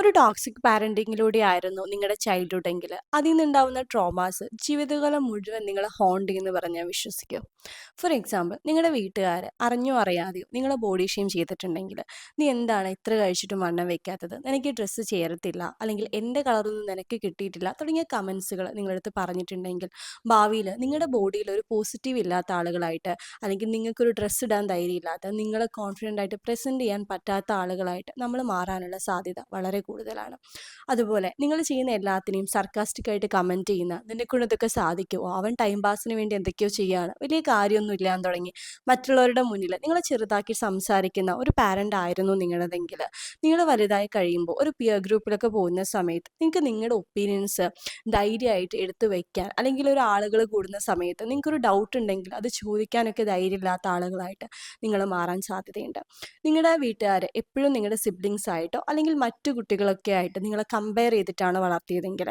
ഒരു ടോക്സിക് പാരന്റിങ്ങിലൂടെ ആയിരുന്നു നിങ്ങളുടെ ചൈൽഡ്ഹുഡ് എങ്കിൽ അതിൽ നിന്നുണ്ടാവുന്ന ട്രോമാസ് ജീവിതകാലം മുഴുവൻ നിങ്ങളെ ഹോണ്ട് ചെയ്യുമെന്ന് പറഞ്ഞാൽ വിശ്വസിക്കും. ഫോർ എക്സാമ്പിൾ, നിങ്ങളുടെ വീട്ടുകാർ അറിഞ്ഞോ അറിയാതെയോ നിങ്ങളെ ബോഡി ഷെയിം ചെയ്തിട്ടുണ്ടെങ്കിൽ, നീ എന്താണ് ഇത്ര കഴിച്ചിട്ടും വണ്ണം വെക്കാത്തത്, നിനക്ക് ഡ്രസ്സ് ചേരത്തില്ല, അല്ലെങ്കിൽ എൻ്റെ കളറൊന്നും നിനക്ക് കിട്ടിയിട്ടില്ല തുടങ്ങിയ കമൻസുകൾ നിങ്ങളടുത്ത് പറഞ്ഞിട്ടുണ്ടെങ്കിൽ, ഭാവിയിൽ നിങ്ങളുടെ ബോഡിയിൽ ഒരു പോസിറ്റീവ് ഇല്ലാത്ത ആളുകളായിട്ട്, അല്ലെങ്കിൽ നിങ്ങൾക്കൊരു ഡ്രസ്സ് ഇടാൻ ധൈര്യമില്ലാത്ത, നിങ്ങളെ കോൺഫിഡൻ്റ് ആയിട്ട് പ്രസൻറ്റ് ചെയ്യാൻ പറ്റാത്ത ആളുകളായിട്ട് നമ്മൾ മാറാനുള്ള സാധ്യത വളരെ കൂടുതലാണ്. അതുപോലെ നിങ്ങൾ ചെയ്യുന്ന എല്ലാത്തിനെയും സർക്കാസ്റ്റിക് ആയിട്ട് കമൻറ്റ് ചെയ്യുന്ന, നിന്നെക്കൊണ്ട് ഇതൊക്കെ സാധിക്കുമോ, അവൻ ടൈം പാസിന് വേണ്ടി എന്തൊക്കെയോ ചെയ്യുകയാണ്, വലിയ കാര്യമൊന്നും ഇല്ലാന്ന് തുടങ്ങി മറ്റുള്ളവരുടെ മുന്നിൽ നിങ്ങളെ ചെറുതാക്കി സംസാരിക്കുന്ന ഒരു പാരൻ്റ് ആയിരുന്നു നിങ്ങളതെങ്കിൽ, നിങ്ങൾ വലുതായി കഴിയുമ്പോൾ ഒരു പിയർ ഗ്രൂപ്പിലൊക്കെ പോകുന്ന സമയത്ത് നിങ്ങൾക്ക് നിങ്ങളുടെ ഒപ്പീനിയൻസ് ധൈര്യമായിട്ട് എടുത്തു വയ്ക്കാൻ, അല്ലെങ്കിൽ ഒരു ആളുകൾ കൂടുന്ന സമയത്ത് നിങ്ങൾക്കൊരു ഡൗട്ട് ഉണ്ടെങ്കിൽ അത് ചോദിക്കാനൊക്കെ ധൈര്യമില്ലാത്ത ആളുകളായിട്ട് നിങ്ങൾ മാറാൻ സാധ്യതയുണ്ട്. നിങ്ങളുടെ വീട്ടുകാർ എപ്പോഴും നിങ്ങളുടെ സിബ്ലിങ്സ് ആയിട്ടോ അല്ലെങ്കിൽ മറ്റു കുട്ടികളൊക്കെ ആയിട്ട് നിങ്ങളെ കമ്പയർ ചെയ്തിട്ടാണ് വളർത്തിയതെങ്കിൽ,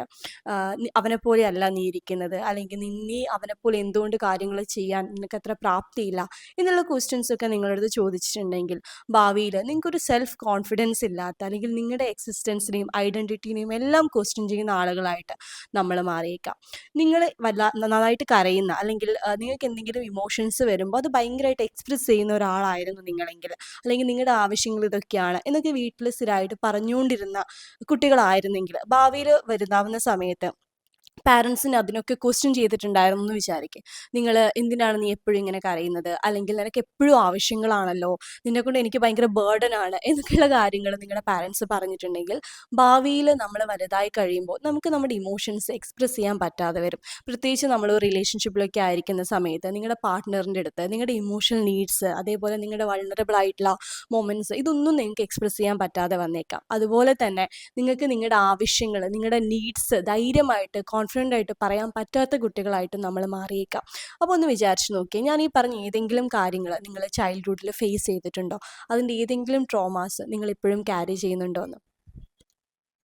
അവനെപ്പോലെ അല്ല നീ ഇരിക്കുന്നത്, അല്ലെങ്കിൽ നീ അവനെപ്പോലെ എന്തുകൊണ്ട് കാര്യങ്ങൾ ചെയ്യാൻ നിനക്ക് അത്ര പ്രാപ്തിയില്ല എന്നുള്ള ക്വസ്റ്റ്യൻസൊക്കെ നിങ്ങളടുത്ത് ചോദിച്ചിട്ടുണ്ടെങ്കിൽ, ഭാവിയിൽ നിങ്ങൾക്കൊരു സെൽഫ് കോൺഫിഡൻസ് ഇല്ലാത്ത, അല്ലെങ്കിൽ നിങ്ങളുടെ എക്സിസ്റ്റൻസിനെയും ഐഡൻറ്റിറ്റിനെയും എല്ലാം ക്വസ്റ്റ്യൻ ചെയ്യുന്ന ആളുകളായിട്ട് നമ്മൾ മാറിയേക്കാം. നിങ്ങൾ നന്നായിട്ട് കരയുന്ന, അല്ലെങ്കിൽ നിങ്ങൾക്ക് എന്തെങ്കിലും ഇമോഷൻസ് വരുമ്പോൾ അത് ഭയങ്കരമായിട്ട് എക്സ്പ്രസ് ചെയ്യുന്ന ഒരാളായിരുന്നു നിങ്ങളെങ്കിൽ, അല്ലെങ്കിൽ നിങ്ങളുടെ ആവശ്യങ്ങൾ ഇതൊക്കെയാണ് എന്നൊക്കെ വീട്ടിൽ സ്ഥിരമായിട്ട് പറഞ്ഞുകൊണ്ടിരുന്ന കുട്ടികളായിരുന്നെങ്കിൽ, ഭാവിയിൽ വരുന്നാവുന്ന സമയത്ത് പാരൻസിന് അതിനൊക്കെ ക്വസ്റ്റ്യൻ ചെയ്തിട്ടുണ്ടായിരുന്നു എന്ന് വിചാരിക്കുക. നിങ്ങൾ എന്തിനാണ് നീ എപ്പോഴും ഇങ്ങനെ കരയുന്നത്, അല്ലെങ്കിൽ നിനക്ക് എപ്പോഴും ആവശ്യങ്ങളാണല്ലോ, നിന്നെക്കൊണ്ട് എനിക്ക് ഭയങ്കര ബേർഡനാണ് എന്നൊക്കെയുള്ള കാര്യങ്ങൾ നിങ്ങളുടെ പാരൻസ് പറഞ്ഞിട്ടുണ്ടെങ്കിൽ, ഭാവിയിൽ നമ്മൾ വലുതായി കഴിയുമ്പോൾ നമുക്ക് നമ്മുടെ ഇമോഷൻസ് എക്സ്പ്രസ് ചെയ്യാൻ പറ്റാതെ വരും. പ്രത്യേകിച്ച് നമ്മൾ റിലേഷൻഷിപ്പിലൊക്കെ ആയിരിക്കുന്ന സമയത്ത് നിങ്ങളുടെ പാർട്ട്ണറിൻ്റെ അടുത്ത് നിങ്ങളുടെ ഇമോഷണൽ നീഡ്സ്, അതേപോലെ നിങ്ങളുടെ വൾണറബിൾ ആയിട്ടുള്ള മൊമെൻറ്റ്സ്, ഇതൊന്നും നിങ്ങൾക്ക് എക്സ്പ്രസ് ചെയ്യാൻ പറ്റാതെ വന്നേക്കാം. അതുപോലെ തന്നെ നിങ്ങൾക്ക് നിങ്ങളുടെ ആവശ്യങ്ങൾ, നിങ്ങളുടെ നീഡ്സ് ധൈര്യമായിട്ട് കോൺഫിഡൻ്റ് ആയിട്ട് പറയാൻ പറ്റാത്ത കുട്ടികളായിട്ട് നമ്മൾ മാറിയേക്കാം. അപ്പോൾ ഒന്ന് വിചാരിച്ച് നോക്കിയേ, ഞാൻ ഈ പറഞ്ഞ ഏതെങ്കിലും കാര്യങ്ങൾ നിങ്ങൾ ചൈൽഡ്ഹുഡിൽ ഫേസ് ചെയ്തിട്ടുണ്ടോ, അതിൻ്റെ ഏതെങ്കിലും ട്രോമാസ് നിങ്ങൾ ഇപ്പോഴും ക്യാരി ചെയ്യുന്നുണ്ടോ എന്ന്.